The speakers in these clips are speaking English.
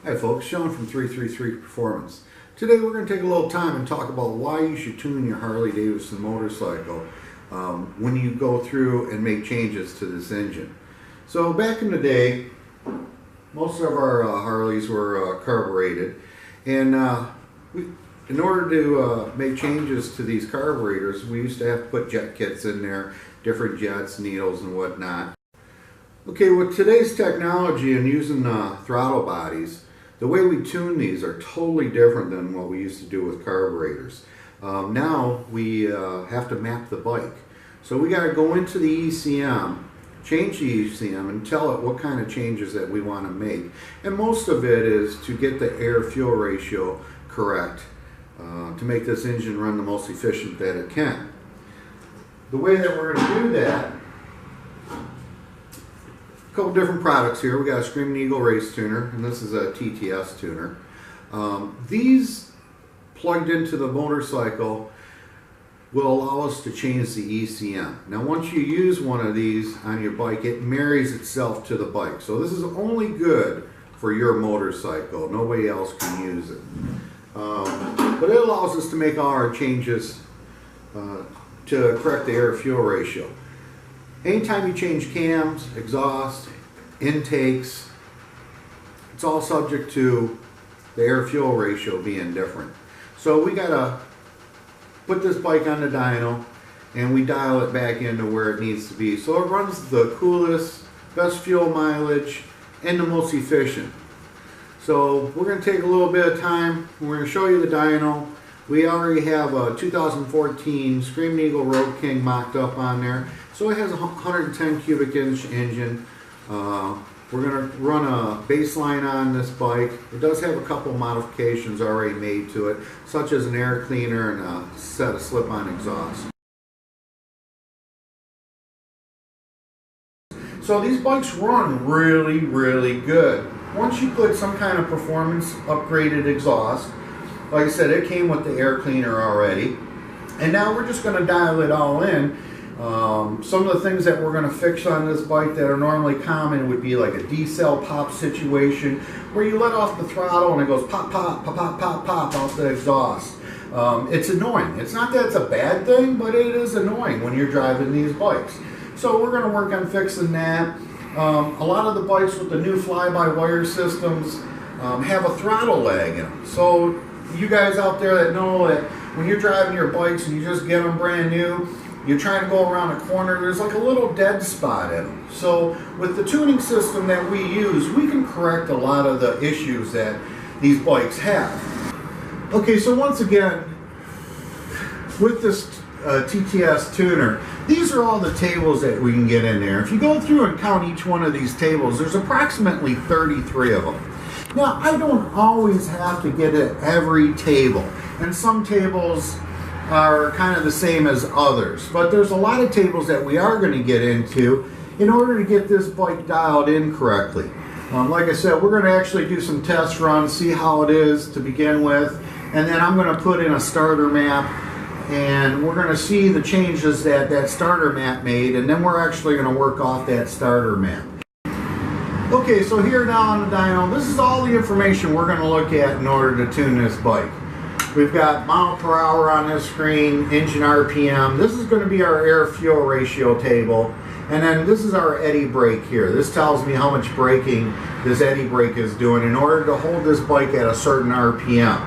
Hi folks, Sean from 333 Performance. Today we're going to take a little time and talk about why you should tune your Harley Davidson motorcycle when you go through and make changes to this engine. So back in the day, most of our Harleys were carbureted, and in order to make changes to these carburetors, we used to have to put jet kits in there, different jets, needles and whatnot. Okay, with today's technology and using throttle bodies, the way we tune these are totally different than what we used to do with carburetors. Now we have to map the bike. So we got to go into the ECM, change the ECM, and tell it what kind of changes that we want to make. And most of it is to get the air-fuel ratio correct to make this engine run the most efficient that it can. The way that we're going to do that, a couple different products here. We got a Screaming Eagle race tuner, and this is a TTS tuner. These plugged into the motorcycle will allow us to change the ECM. Now once you use one of these on your bike, it marries itself to the bike. So this is only good for your motorcycle. Nobody else can use it. But it allows us to make all our changes to correct the air-fuel ratio. Anytime you change cams, exhaust, intakes, it's all subject to the air-fuel ratio being different. So we gotta put this bike on the dyno and we dial it back into where it needs to be. So it runs the coolest, best fuel mileage, and the most efficient. So we're gonna take a little bit of time. We're gonna show you the dyno. We already have a 2014 Screaming Eagle Road King mocked up on there. So it has a 110 cubic inch engine. We're going to run a baseline on this bike. It does have a couple modifications already made to it, such as an air cleaner and a set of slip-on exhaust. So these bikes run really, really good. Once you put some kind of performance upgraded exhaust, like I said, it came with the air cleaner already. And now we're just going to dial it all in. Some of the things that we're going to fix on this bike that are normally common would be like a decel pop situation where you let off the throttle and it goes pop, pop, pop, pop, pop, pop off the exhaust. It's annoying. It's not that it's a bad thing, but it is annoying when you're driving these bikes. So we're going to work on fixing that. A lot of the bikes with the new fly-by-wire systems have a throttle lag in them. So you guys out there that know that when you're driving your bikes and you just get them brand new, you're trying to go around a corner, there's like a little dead spot in them. So with the tuning system that we use, we can correct a lot of the issues that these bikes have. Okay, so once again, with this TTS tuner, these are all the tables that we can get in there. If you go through and count each one of these tables, there's approximately 33 of them. Now, I don't always have to get at every table, and some tables are kind of the same as others, but there's a lot of tables that we are going to get into in order to get this bike dialed in correctly. Like I said, we're going to actually do some test runs, see how it is to begin with, and then I'm going to put in a starter map and we're going to see the changes that that starter map made, and then we're actually going to work off that starter map. Okay, so here now on the dyno, this is all the information we're going to look at in order to tune this bike. We've got mile per hour on this screen, engine RPM. This is going to be our air-fuel ratio table. And then this is our eddy brake here. This tells me how much braking this eddy brake is doing in order to hold this bike at a certain RPM.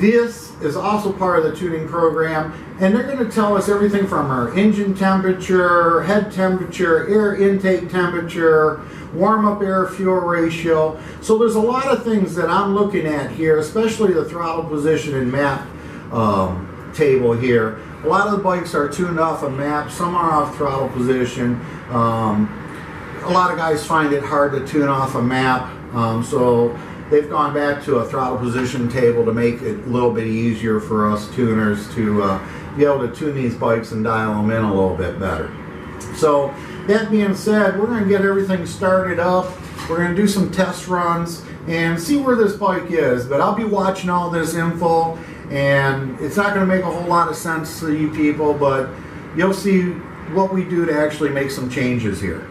This is also part of the tuning program, and they're going to tell us everything from our engine temperature, head temperature, air intake temperature, warm-up air-fuel ratio. So there's a lot of things that I'm looking at here, especially the throttle position and map table here. A lot of the bikes are tuned off a map, some are off throttle position. A lot of guys find it hard to tune off a map, so they've gone back to a throttle position table to make it a little bit easier for us tuners to be able to tune these bikes and dial them in a little bit better. So that being said, we're going to get everything started up. We're going to do some test runs and see where this bike is. But I'll be watching all this info, and it's not going to make a whole lot of sense to you people, but you'll see what we do to actually make some changes here.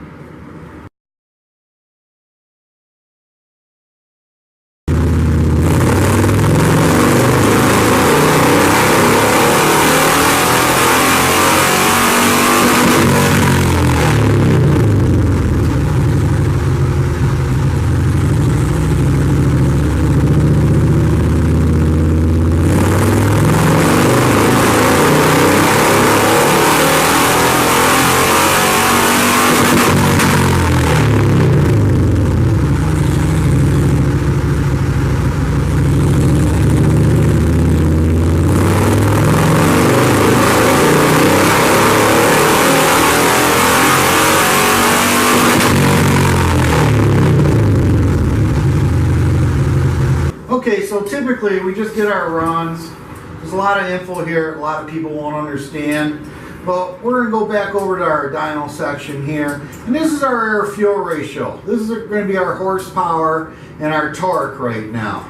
so typically we just get our runs. There's a lot of info here, a lot of people won't understand. But we're going to go back over to our dyno section here. And this is our air-fuel ratio. This is going to be our horsepower and our torque right now.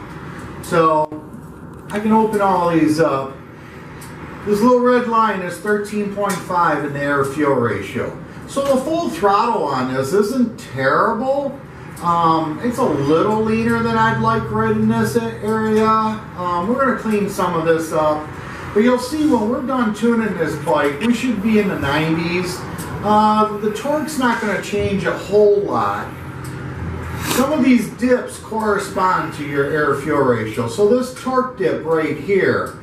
So I can open all these up. This little red line is 13.5 in the air-fuel ratio. So the full throttle on this isn't terrible. It's a little leaner than I'd like right in this area. We're going to clean some of this up. But you'll see when we're done tuning this bike, we should be in the 90s. The torque's not going to change a whole lot. Some of these dips correspond to your air-fuel ratio. So this torque dip right here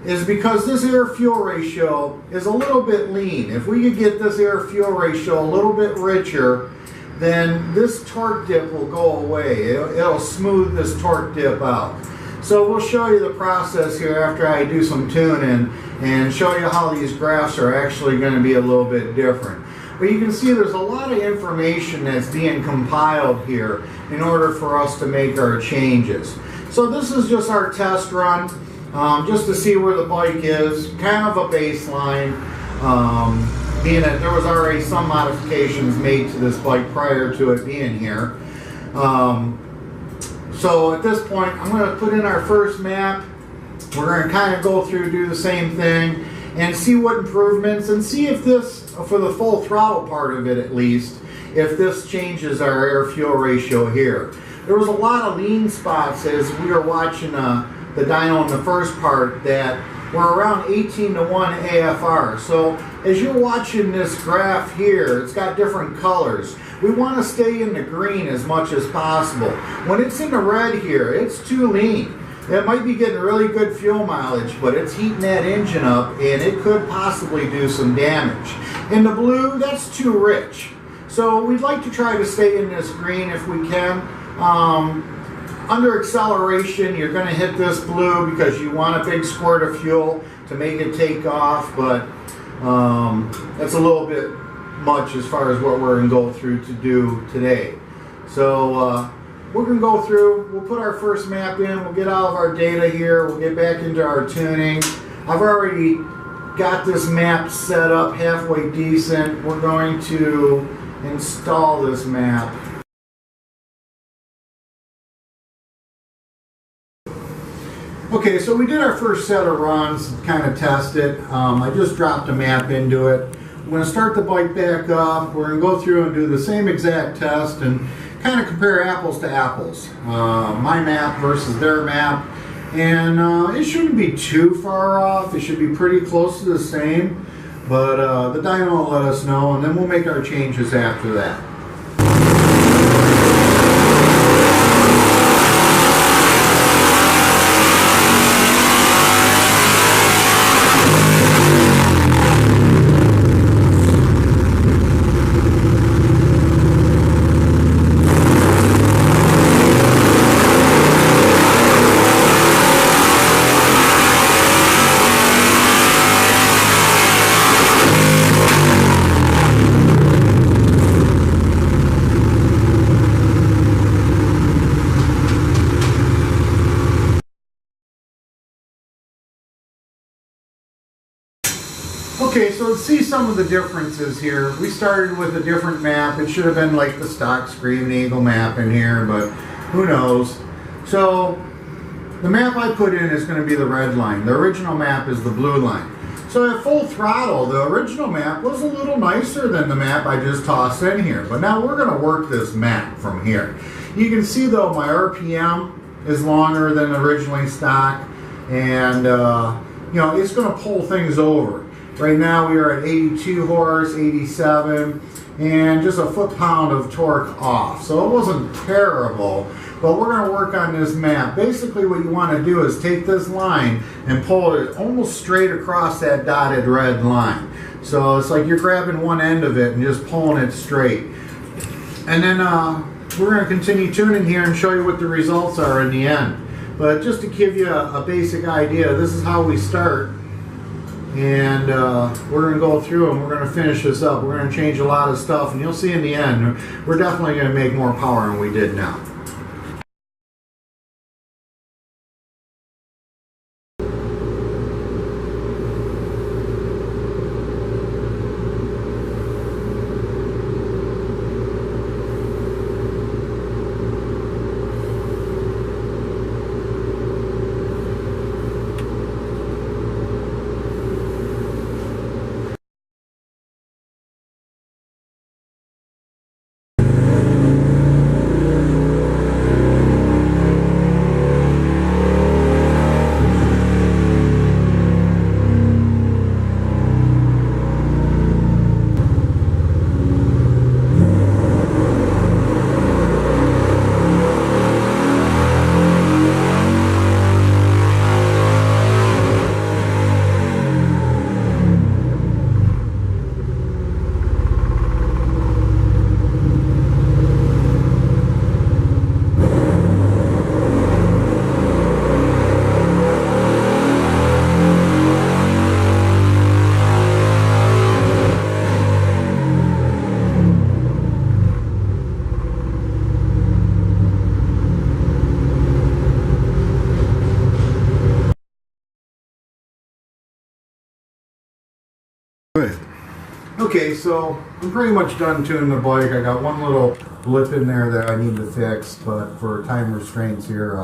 is because this air-fuel ratio is a little bit lean. If we could get this air-fuel ratio a little bit richer, then this torque dip will go away. It'll smooth this torque dip out. So we'll show you the process here after I do some tuning and show you how these graphs are actually going to be a little bit different. But you can see there's a lot of information that's being compiled here in order for us to make our changes. So this is just our test run, just to see where the bike is, kind of a baseline, being that there was already some modifications made to this bike prior to it being here. So at this point, I'm going to put in our first map. We're going to kind of go through, do the same thing, and see what improvements, and see if this, for the full throttle part of it at least, if this changes our air-fuel ratio here. There was a lot of lean spots as we were watching the dyno in the first part that were around 18 to 1 AFR. So as you're watching this graph here, it's got different colors. We want to stay in the green as much as possible. When it's in the red here, it's too lean. It might be getting really good fuel mileage, but it's heating that engine up and it could possibly do some damage. In the blue, that's too rich. So we'd like to try to stay in this green if we can. Under acceleration, you're going to hit this blue because you want a big squirt of fuel to make it take off, but that's a little bit much as far as what we're going to go through to do today. So we're going to go through, we'll put our first map in, we'll get all of our data here, we'll get back into our tuning. I've already got this map set up halfway decent. We're going to install this map. Okay, so we did our first set of runs, kind of test it. I just dropped a map into it. I'm going to start the bike back up. We're going to go through and do the same exact test and kind of compare apples to apples. My map versus their map. And it shouldn't be too far off. It should be pretty close to the same. But the dyno will let us know, and then we'll make our changes after that. Okay, so let's see some of the differences here. We started with a different map. It should have been like the stock Screaming Eagle map in here, but who knows. So the map I put in is going to be the red line. The original map is the blue line. So at full throttle, the original map was a little nicer than the map I just tossed in here. But now we're going to work this map from here. You can see though my RPM is longer than originally stock, and you know, it's going to pull things over. Right now we are at 82 horse, 87, and just a foot-pound of torque off. So it wasn't terrible, but we're going to work on this map. Basically what you want to do is take this line and pull it almost straight across that dotted red line. So it's like you're grabbing one end of it and just pulling it straight. And then we're going to continue tuning here and show you what the results are in the end. But just to give you a basic idea, this is how we start. And we're going to go through and we're going to finish this up. We're going to change a lot of stuff, and you'll see in the end, we're definitely going to make more power than we did now. Okay, so I'm pretty much done tuning the bike. I got one little blip in there that I need to fix, but for time restraints here,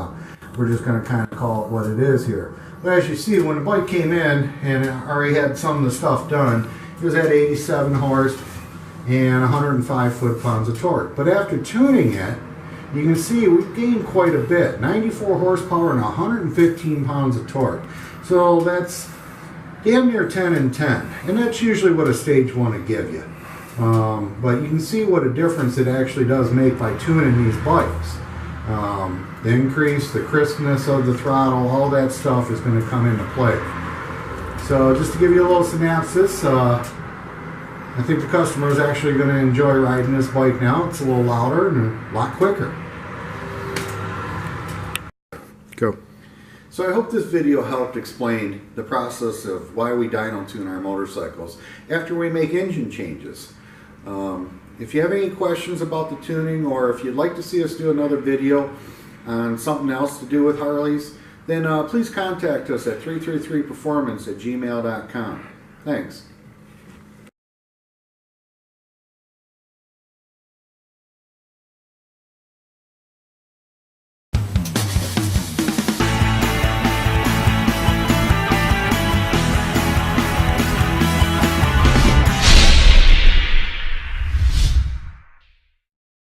we're just going to kind of call it what it is here. But as you see, when the bike came in and I already had some of the stuff done, it was at 87 horse and 105 foot-pounds of torque. But after tuning it, you can see we've gained quite a bit, 94 horsepower and 115 pounds of torque. So that's damn near 10 and 10, and that's usually what a stage one would give you. But you can see what a difference it actually does make by tuning these bikes. The increase, the crispness of the throttle, all that stuff is going to come into play. So just to give you a little synopsis, I think the customer is actually going to enjoy riding this bike now. It's a little louder and a lot quicker. Go. So I hope this video helped explain the process of why we dyno tune our motorcycles after we make engine changes. If you have any questions about the tuning, or if you'd like to see us do another video on something else to do with Harleys, then please contact us at 333performance@gmail.com. Thanks.